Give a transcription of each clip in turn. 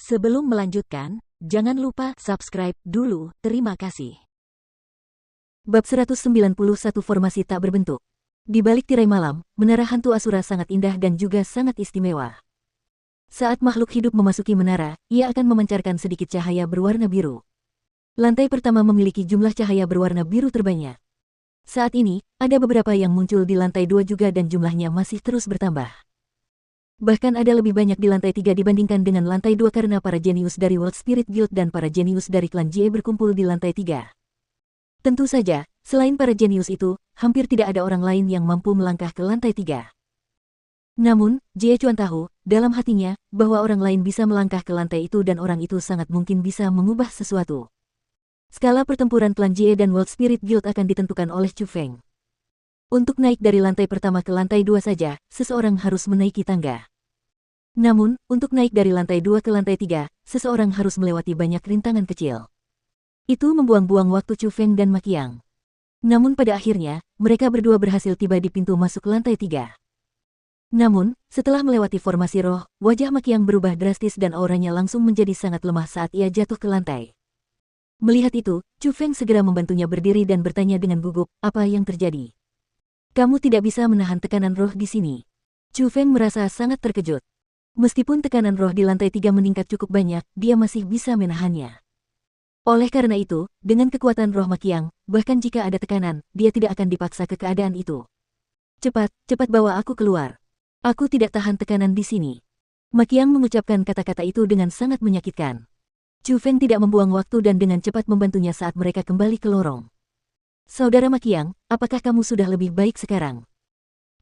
Sebelum melanjutkan, jangan lupa subscribe dulu, terima kasih. Bab 191 Formasi tak berbentuk. Di balik tirai malam, menara hantu Asura sangat indah dan juga sangat istimewa. Saat makhluk hidup memasuki menara, ia akan memancarkan sedikit cahaya berwarna biru. Lantai pertama memiliki jumlah cahaya berwarna biru terbanyak. Saat ini, ada beberapa yang muncul di lantai 2 juga dan jumlahnya masih terus bertambah. Bahkan ada lebih banyak di lantai 3 dibandingkan dengan lantai 2 karena para jenius dari World Spirit Guild dan para jenius dari klan Jie berkumpul di lantai 3. Tentu saja, selain para jenius itu, hampir tidak ada orang lain yang mampu melangkah ke lantai 3. Namun, Jie Chuan tahu, dalam hatinya, bahwa orang lain bisa melangkah ke lantai itu dan orang itu sangat mungkin bisa mengubah sesuatu. Skala pertempuran klan Jie dan World Spirit Guild akan ditentukan oleh Chu Feng. Untuk naik dari lantai pertama ke lantai 2 saja, seseorang harus menaiki tangga. Namun, untuk naik dari lantai 2 ke lantai 3, seseorang harus melewati banyak rintangan kecil. Itu membuang-buang waktu Chu Feng dan Ma Qiang. Namun pada akhirnya, mereka berdua berhasil tiba di pintu masuk lantai 3. Namun, setelah melewati formasi roh, wajah Ma Qiang berubah drastis dan auranya langsung menjadi sangat lemah saat ia jatuh ke lantai. Melihat itu, Chu Feng segera membantunya berdiri dan bertanya dengan gugup, apa yang terjadi? Kamu tidak bisa menahan tekanan roh di sini. Chu Feng merasa sangat terkejut. Meskipun tekanan roh di lantai 3 meningkat cukup banyak, dia masih bisa menahannya. Oleh karena itu, dengan kekuatan roh Ma Qiang, bahkan jika ada tekanan, dia tidak akan dipaksa ke keadaan itu. Cepat bawa aku keluar. Aku tidak tahan tekanan di sini. Ma Qiang mengucapkan kata-kata itu dengan sangat menyakitkan. Chu Feng tidak membuang waktu dan dengan cepat membantunya saat mereka kembali ke lorong. Saudara Ma Qiang, apakah kamu sudah lebih baik sekarang?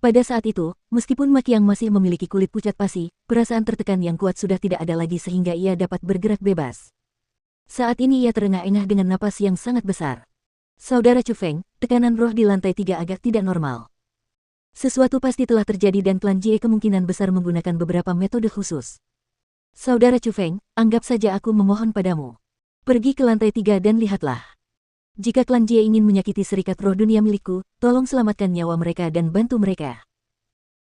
Pada saat itu, meskipun Ma Qiang masih memiliki kulit pucat pasi, perasaan tertekan yang kuat sudah tidak ada lagi sehingga ia dapat bergerak bebas. Saat ini ia terengah-engah dengan napas yang sangat besar. Saudara Chu Feng, tekanan roh di lantai 3 agak tidak normal. Sesuatu pasti telah terjadi dan klan Jie kemungkinan besar menggunakan beberapa metode khusus. Saudara Chu Feng, anggap saja aku memohon padamu. Pergi ke lantai 3 dan lihatlah. Jika klan Jie ingin menyakiti serikat roh dunia milikku, tolong selamatkan nyawa mereka dan bantu mereka.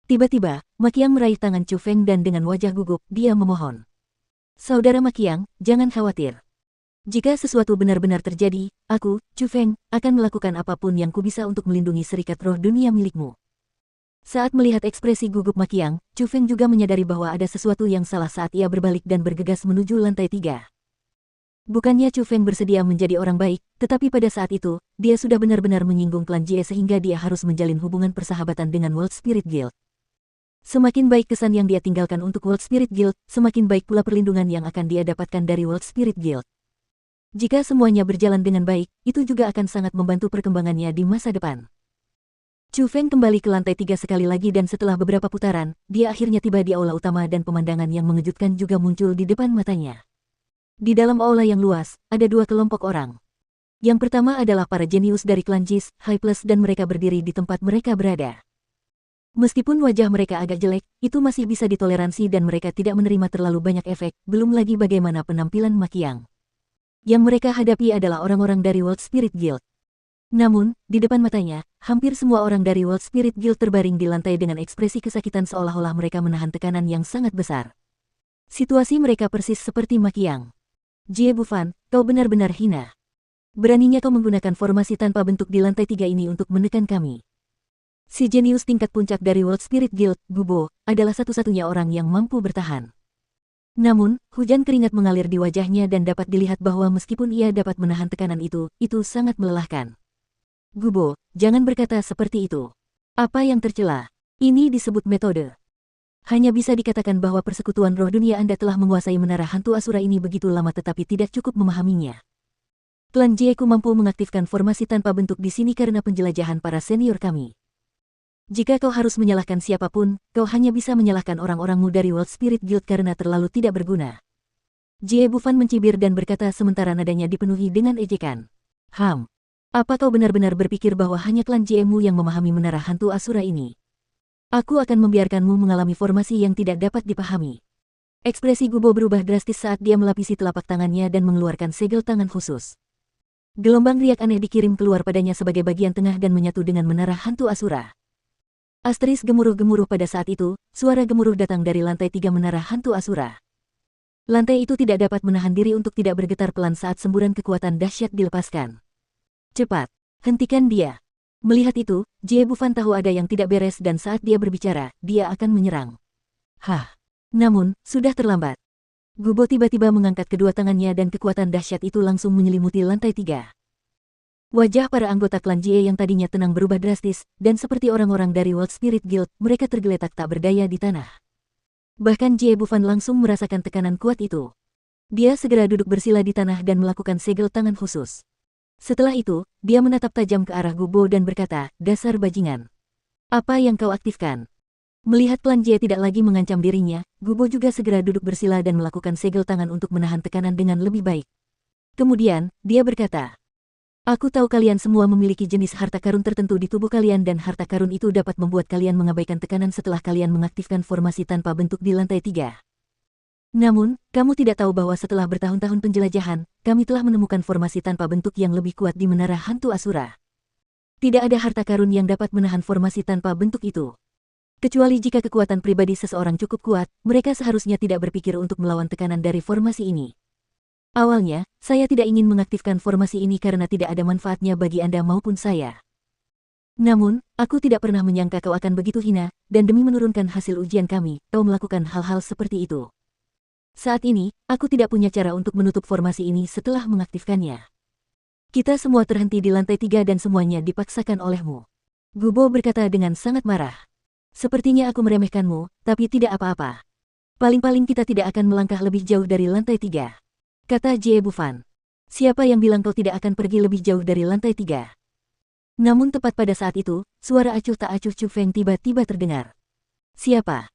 Tiba-tiba, Ma Qiang meraih tangan Chu Feng dan dengan wajah gugup, dia memohon. Saudara Ma Qiang, jangan khawatir. Jika sesuatu benar-benar terjadi, aku, Chu Feng, akan melakukan apapun yang kubisa untuk melindungi serikat roh dunia milikmu. Saat melihat ekspresi gugup Ma Qiang, Chu Feng juga menyadari bahwa ada sesuatu yang salah saat ia berbalik dan bergegas menuju lantai 3. Bukannya Chu Feng bersedia menjadi orang baik, tetapi pada saat itu, dia sudah benar-benar menyinggung klan Jie sehingga dia harus menjalin hubungan persahabatan dengan World Spirit Guild. Semakin baik kesan yang dia tinggalkan untuk World Spirit Guild, semakin baik pula perlindungan yang akan dia dapatkan dari World Spirit Guild. Jika semuanya berjalan dengan baik, itu juga akan sangat membantu perkembangannya di masa depan. Chu Feng kembali ke lantai 3 sekali lagi dan setelah beberapa putaran, dia akhirnya tiba di aula utama dan pemandangan yang mengejutkan juga muncul di depan matanya. Di dalam aula yang luas, ada dua kelompok orang. Yang pertama adalah para jenius dari klan Jis, High Plus dan mereka berdiri di tempat mereka berada. Meskipun wajah mereka agak jelek, itu masih bisa ditoleransi dan mereka tidak menerima terlalu banyak efek, belum lagi bagaimana penampilan Ma Qiang. Yang mereka hadapi adalah orang-orang dari World Spirit Guild. Namun, di depan matanya, hampir semua orang dari World Spirit Guild terbaring di lantai dengan ekspresi kesakitan seolah-olah mereka menahan tekanan yang sangat besar. Situasi mereka persis seperti Ma Qiang. Jie Bufan, kau benar-benar hina. Beraninya kau menggunakan formasi tanpa bentuk di lantai 3 ini untuk menekan kami. Si jenius tingkat puncak dari World Spirit Guild, Gubo, adalah satu-satunya orang yang mampu bertahan. Namun, hujan keringat mengalir di wajahnya dan dapat dilihat bahwa meskipun ia dapat menahan tekanan itu sangat melelahkan. Gubo, jangan berkata seperti itu. Apa yang tercela? Ini disebut metode. Hanya bisa dikatakan bahwa persekutuan roh dunia Anda telah menguasai menara hantu Asura ini begitu lama tetapi tidak cukup memahaminya. Klan Jieku mampu mengaktifkan formasi tanpa bentuk di sini karena penjelajahan para senior kami. Jika kau harus menyalahkan siapapun, kau hanya bisa menyalahkan orang-orangmu dari World Spirit Guild karena terlalu tidak berguna. Jie Bufan mencibir dan berkata sementara nadanya dipenuhi dengan ejekan. Apa kau benar-benar berpikir bahwa hanya klan Jiemu yang memahami menara hantu Asura ini? Aku akan membiarkanmu mengalami formasi yang tidak dapat dipahami. Ekspresi Gubo berubah drastis saat dia melapisi telapak tangannya dan mengeluarkan segel tangan khusus. Gelombang riak aneh dikirim keluar padanya sebagai bagian tengah dan menyatu dengan menara hantu Asura. Asteris gemuruh-gemuruh pada saat itu, suara gemuruh datang dari lantai 3 menara hantu Asura. Lantai itu tidak dapat menahan diri untuk tidak bergetar pelan saat semburan kekuatan dahsyat dilepaskan. Cepat, hentikan dia. Melihat itu, Jie Bufan tahu ada yang tidak beres dan saat dia berbicara, dia akan menyerang. Hah! Namun, sudah terlambat. Gubo tiba-tiba mengangkat kedua tangannya dan kekuatan dahsyat itu langsung menyelimuti lantai 3. Wajah para anggota klan Jie yang tadinya tenang berubah drastis, dan seperti orang-orang dari World Spirit Guild, mereka tergeletak tak berdaya di tanah. Bahkan Jie Bufan langsung merasakan tekanan kuat itu. Dia segera duduk bersila di tanah dan melakukan segel tangan khusus. Setelah itu, dia menatap tajam ke arah Gubo dan berkata, "Dasar bajingan. Apa yang kau aktifkan?" Melihat klan Jie tidak lagi mengancam dirinya, Gubo juga segera duduk bersila dan melakukan segel tangan untuk menahan tekanan dengan lebih baik. Kemudian, dia berkata, "Aku tahu kalian semua memiliki jenis harta karun tertentu di tubuh kalian dan harta karun itu dapat membuat kalian mengabaikan tekanan setelah kalian mengaktifkan formasi tanpa bentuk di lantai 3. Namun, kamu tidak tahu bahwa setelah bertahun-tahun penjelajahan, kami telah menemukan formasi tanpa bentuk yang lebih kuat di Menara Hantu Asura. Tidak ada harta karun yang dapat menahan formasi tanpa bentuk itu. Kecuali jika kekuatan pribadi seseorang cukup kuat, mereka seharusnya tidak berpikir untuk melawan tekanan dari formasi ini. Awalnya, saya tidak ingin mengaktifkan formasi ini karena tidak ada manfaatnya bagi Anda maupun saya. Namun, aku tidak pernah menyangka kau akan begitu hina, dan demi menurunkan hasil ujian kami, kau melakukan hal-hal seperti itu. Saat ini, aku tidak punya cara untuk menutup formasi ini setelah mengaktifkannya. Kita semua terhenti di lantai 3 dan semuanya dipaksakan olehmu." Gubo berkata dengan sangat marah. "Sepertinya aku meremehkanmu, tapi tidak apa-apa. Paling-paling kita tidak akan melangkah lebih jauh dari lantai 3. Kata Jie Bufan. "Siapa yang bilang kau tidak akan pergi lebih jauh dari lantai 3? Namun tepat pada saat itu, suara acuh tak acuh Chu Feng tiba-tiba terdengar. "Siapa?"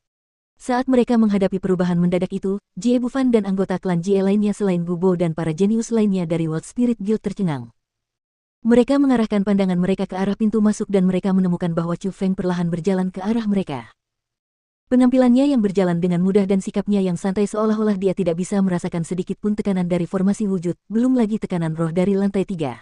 Saat mereka menghadapi perubahan mendadak itu, Jie Bufan dan anggota klan Jie lainnya selain Gubo dan para jenius lainnya dari World Spirit Guild tercengang. Mereka mengarahkan pandangan mereka ke arah pintu masuk dan mereka menemukan bahwa Chu Feng perlahan berjalan ke arah mereka. Penampilannya yang berjalan dengan mudah dan sikapnya yang santai seolah-olah dia tidak bisa merasakan sedikit pun tekanan dari formasi wujud, belum lagi tekanan roh dari lantai 3.